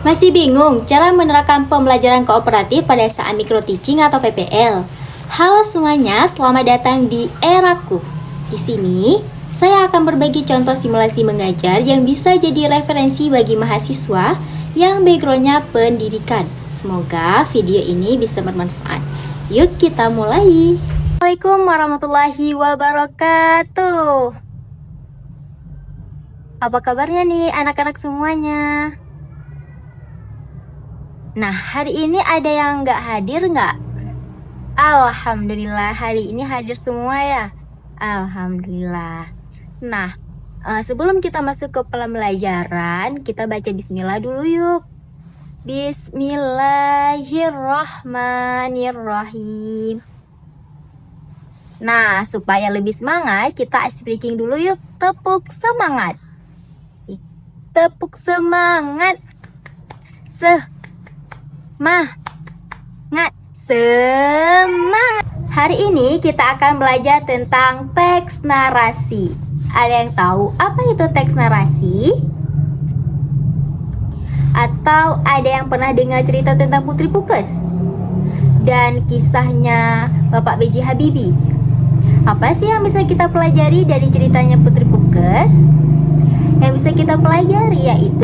Masih bingung cara menerapkan pembelajaran kooperatif pada saat micro teaching atau PPL? Halo semuanya, selamat datang di Eraku. Di sini, saya akan berbagi contoh simulasi mengajar yang bisa jadi referensi bagi mahasiswa yang backgroundnya pendidikan. Semoga video ini bisa bermanfaat. Yuk kita mulai. Assalamualaikum warahmatullahi wabarakatuh. Apa kabarnya nih anak-anak semuanya? Nah, hari ini ada yang nggak hadir nggak? Alhamdulillah, hari ini hadir semua ya. Alhamdulillah. Nah, sebelum kita masuk ke pembelajaran, kita baca bismillah dulu yuk. Bismillahirrahmanirrahim. Nah, supaya lebih semangat, kita ice breaking dulu yuk. Tepuk semangat. Tepuk semangat. Semangat. Hari ini kita akan belajar tentang teks narasi. Ada yang tahu apa itu teks narasi? Atau ada yang pernah dengar cerita tentang Putri Pukes dan kisahnya Bapak B.J. Habibie? Apa sih yang bisa kita pelajari dari ceritanya Putri Pukes? Yang bisa kita pelajari yaitu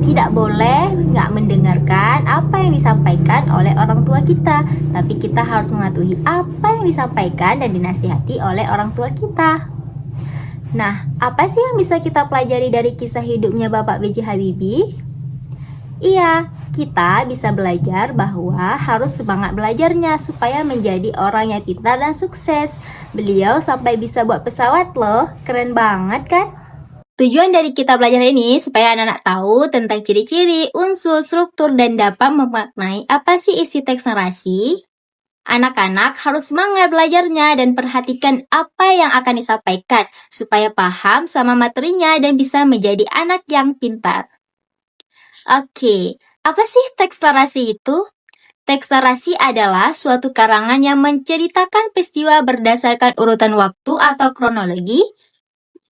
tidak boleh nggak mendengarkan apa yang disampaikan oleh orang tua kita, tapi kita harus mematuhi apa yang disampaikan dan dinasihati oleh orang tua kita. Nah, apa sih yang bisa kita pelajari dari kisah hidupnya Bapak B.J. Habibie? Iya, kita bisa belajar bahwa harus semangat belajarnya supaya menjadi orang yang pintar dan sukses. Beliau sampai bisa buat pesawat loh, keren banget kan? Tujuan dari kita belajar ini supaya anak-anak tahu tentang ciri-ciri, unsur, struktur, dan dapat memaknai apa sih isi teks narasi. Anak-anak harus semangat belajarnya dan perhatikan apa yang akan disampaikan supaya paham sama materinya dan bisa menjadi anak yang pintar. Oke, apa sih teks narasi itu? Teks narasi adalah suatu karangan yang menceritakan peristiwa berdasarkan urutan waktu atau kronologi.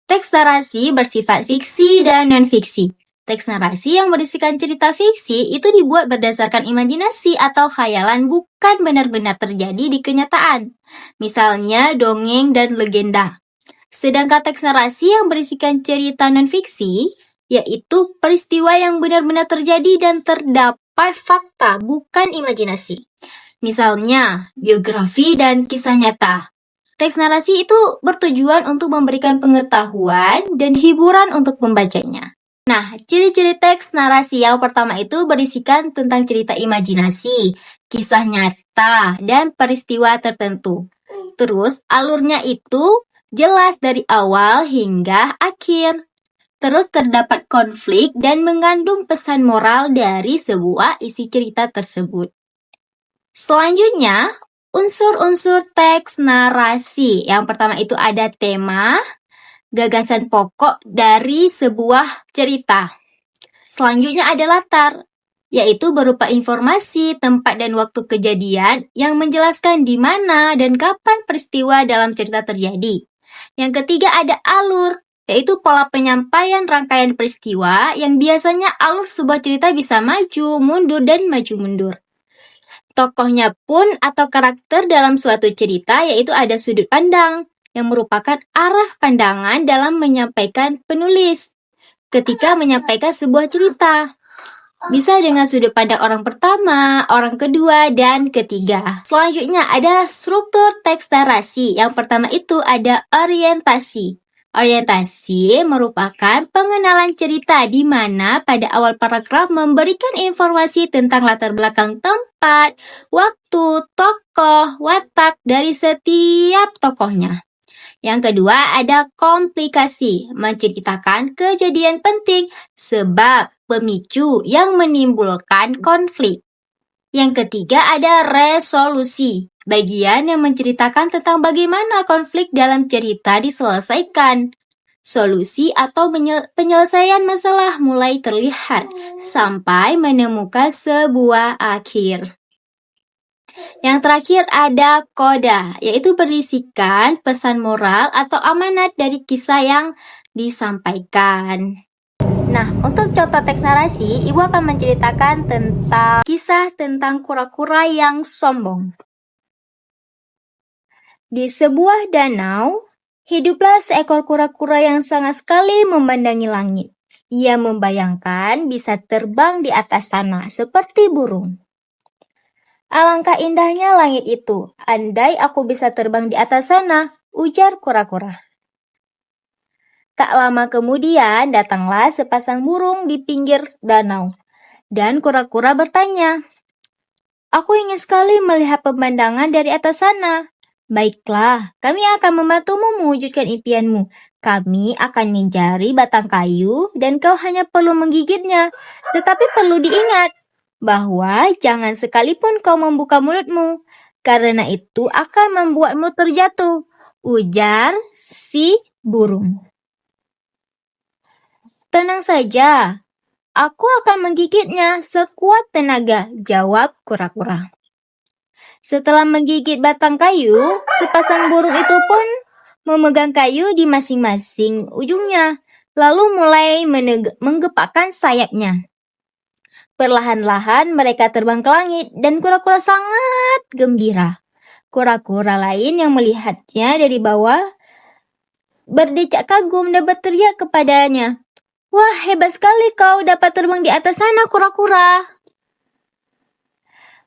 Teks narasi bersifat fiksi dan non-fiksi. Teks narasi yang berisikan cerita fiksi itu dibuat berdasarkan imajinasi atau khayalan, bukan benar-benar terjadi di kenyataan. Misalnya dongeng dan legenda. Sedangkan teks narasi yang berisikan cerita non-fiksi, yaitu peristiwa yang benar-benar terjadi dan terdapat fakta, bukan imajinasi. Misalnya biografi dan kisah nyata. Teks narasi itu bertujuan untuk memberikan pengetahuan dan hiburan untuk pembacanya. Nah, ciri-ciri teks narasi yang pertama itu berisikan tentang cerita imajinasi, kisah nyata, dan peristiwa tertentu. Terus, alurnya itu jelas dari awal hingga akhir. Terus terdapat konflik dan mengandung pesan moral dari sebuah isi cerita tersebut. Selanjutnya, unsur-unsur teks narasi. Yang pertama itu ada tema, gagasan pokok dari sebuah cerita. Selanjutnya ada latar, yaitu berupa informasi, tempat dan waktu kejadian yang menjelaskan di mana dan kapan peristiwa dalam cerita terjadi. Yang ketiga ada alur, yaitu pola penyampaian rangkaian peristiwa yang biasanya alur sebuah cerita bisa maju, mundur, dan maju mundur. Tokohnya pun atau karakter dalam suatu cerita yaitu ada sudut pandang yang merupakan arah pandangan dalam menyampaikan penulis ketika menyampaikan sebuah cerita. Bisa dengan sudut pandang orang pertama, orang kedua, dan ketiga. Selanjutnya ada struktur teks narasi. Yang pertama itu ada orientasi. Orientasi merupakan pengenalan cerita di mana pada awal paragraf memberikan informasi tentang latar belakang tempat, waktu, tokoh, watak dari setiap tokohnya. Yang kedua ada komplikasi, menceritakan kejadian penting, sebab, pemicu yang menimbulkan konflik. Yang ketiga ada resolusi, bagian yang menceritakan tentang bagaimana konflik dalam cerita diselesaikan. Solusi atau penyelesaian masalah mulai terlihat sampai menemukan sebuah akhir. Yang terakhir ada koda, yaitu berisikan pesan moral atau amanat dari kisah yang disampaikan. Nah, untuk contoh teks narasi, Ibu akan menceritakan tentang kisah tentang kura-kura yang sombong. Di sebuah danau, hiduplah seekor kura-kura yang sangat sekali memandangi langit. Ia membayangkan bisa terbang di atas sana seperti burung. Alangkah indahnya langit itu, andai aku bisa terbang di atas sana, ujar kura-kura. Tak lama kemudian datanglah sepasang burung di pinggir danau, dan kura-kura bertanya, "Aku ingin sekali melihat pemandangan dari atas sana." "Baiklah, kami akan membantumu mewujudkan impianmu. Kami akan mencari batang kayu dan kau hanya perlu menggigitnya. Tetapi perlu diingat bahwa jangan sekalipun kau membuka mulutmu, karena itu akan membuatmu terjatuh," ujar si burung. "Tenang saja, aku akan menggigitnya sekuat tenaga," jawab kura-kura. Setelah menggigit batang kayu, sepasang burung itu pun memegang kayu di masing-masing ujungnya, lalu mulai menggepakkan sayapnya. Perlahan-lahan mereka terbang ke langit dan kura-kura sangat gembira. Kura-kura lain yang melihatnya dari bawah berdecak kagum dan berteriak kepadanya, "Wah, hebat sekali kau dapat terbang di atas sana, kura-kura."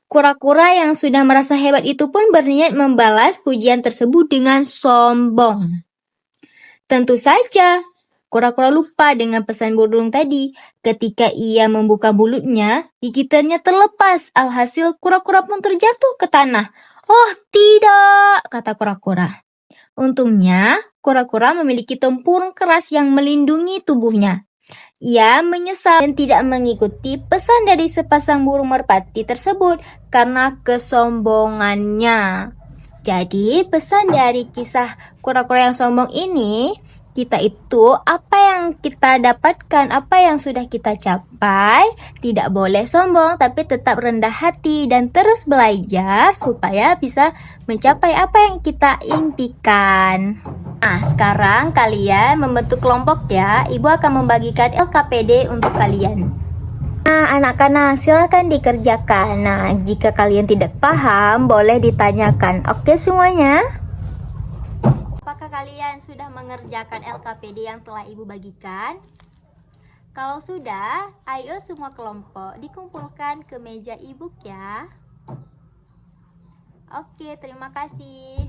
Kura-kura yang sudah merasa hebat itu pun berniat membalas pujian tersebut dengan sombong. Tentu saja, kura-kura lupa dengan pesan burung tadi. Ketika ia membuka mulutnya, gigitannya terlepas. Alhasil, kura-kura pun terjatuh ke tanah. "Oh tidak," kata kura-kura. Untungnya, kura-kura memiliki tempurung keras yang melindungi tubuhnya. Ia menyesal dan tidak mengikuti pesan dari sepasang burung merpati tersebut karena kesombongannya. Jadi, pesan dari kisah kura-kura yang sombong ini, kita itu apa yang kita dapatkan, apa yang sudah kita capai, tidak boleh sombong tapi tetap rendah hati dan terus belajar supaya bisa mencapai apa yang kita impikan. Nah, sekarang kalian membentuk kelompok ya. Ibu akan membagikan LKPD untuk kalian. Nah, anak-anak silakan dikerjakan. Nah, jika kalian tidak paham, boleh ditanyakan. Oke semuanya? Apakah kalian sudah mengerjakan LKPD yang telah Ibu bagikan? Kalau sudah, ayo semua kelompok dikumpulkan ke meja e-book ya. Oke, terima kasih.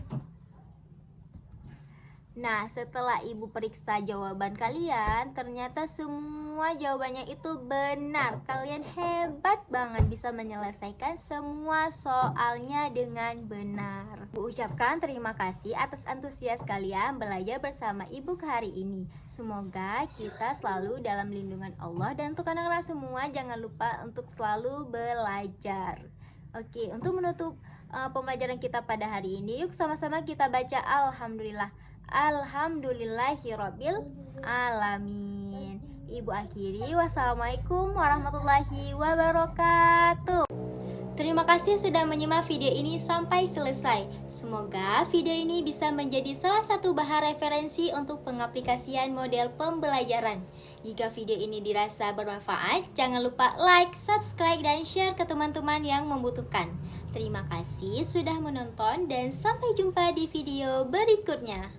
Nah, setelah Ibu periksa jawaban kalian, ternyata semua jawabannya itu benar. Kalian hebat banget bisa menyelesaikan semua soalnya dengan benar. Ibu ucapkan terima kasih atas antusias kalian belajar bersama Ibu hari ini. Semoga kita selalu dalam lindungan Allah, dan untuk anak-anak semua jangan lupa untuk selalu belajar. Oke, untuk menutup pembelajaran kita pada hari ini, yuk sama-sama kita baca Alhamdulillah. Alhamdulillahirabbil alamin. Ibu akhiri, wassalamualaikum warahmatullahi wabarakatuh. Terima kasih sudah menyimak video ini sampai selesai. Semoga video ini bisa menjadi salah satu bahan referensi untuk pengaplikasian model pembelajaran. Jika video ini dirasa bermanfaat, jangan lupa like, subscribe, dan share ke teman-teman yang membutuhkan. Terima kasih sudah menonton dan sampai jumpa di video berikutnya.